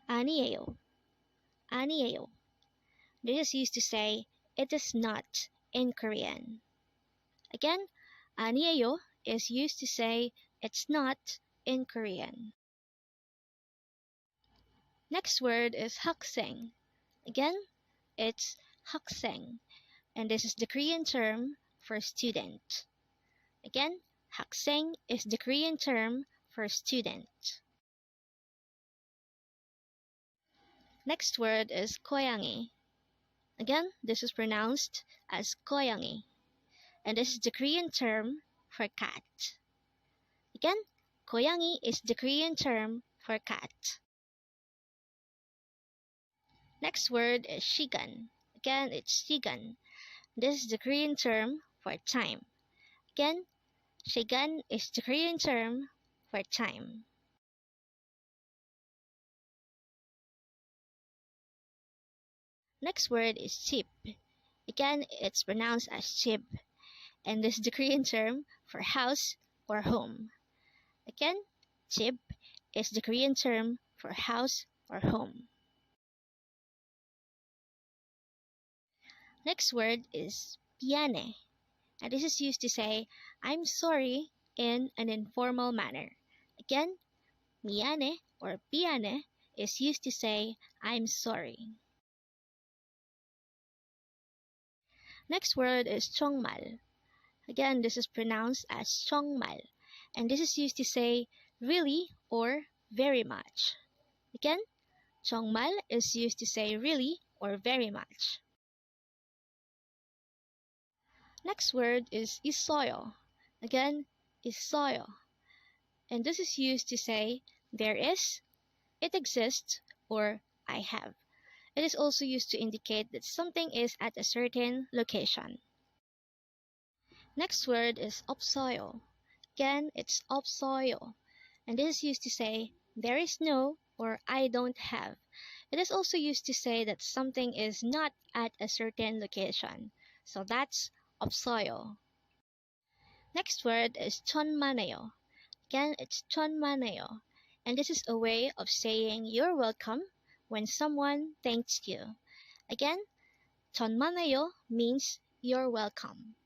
아니에요, 아니에요. This is used to say it is not in Korean. Again, 아니에요 is used to say it's not in Korean. Next word is 학생. Again, it's 학생, and this is the Korean term for student. Again, 학생 is the Korean term for student. Next word is 고양이. Again, this is pronounced as 고양이, and this is the Korean term for cat. Again, 고양이 is the Korean term for cat. Next word is 시간. Again, it's 시간. This is the Korean term for time. Again, 시간 is the Korean term for time. Next word is 집. Again, it's pronounced as 집, and this is the Korean term for house or home. Again, 집 is the Korean term for house or home. Next word is 미안해, and this is used to say I'm sorry in an informal manner. Again, 미안해 or 미안해 is used to say I'm sorry. Next word is 정말. Again, this is pronounced as 정말, and this is used to say really or very much. Again, 정말 is used to say really or very much. Next word is 있어요. Again, 있어요, and this is used to say there is, it exists, or I have. It is also used to indicate that something is at a certain location. Next word is 없어요. Again, it's 없어요, and this is used to say there is no or I don't have. It is also used to say that something is not at a certain location. So that's 없어요. Next word is 천만에요. Again, it's 천만에요, and this is a way of saying you're welcome when someone thanks you. Again, 천만에요 means you're welcome.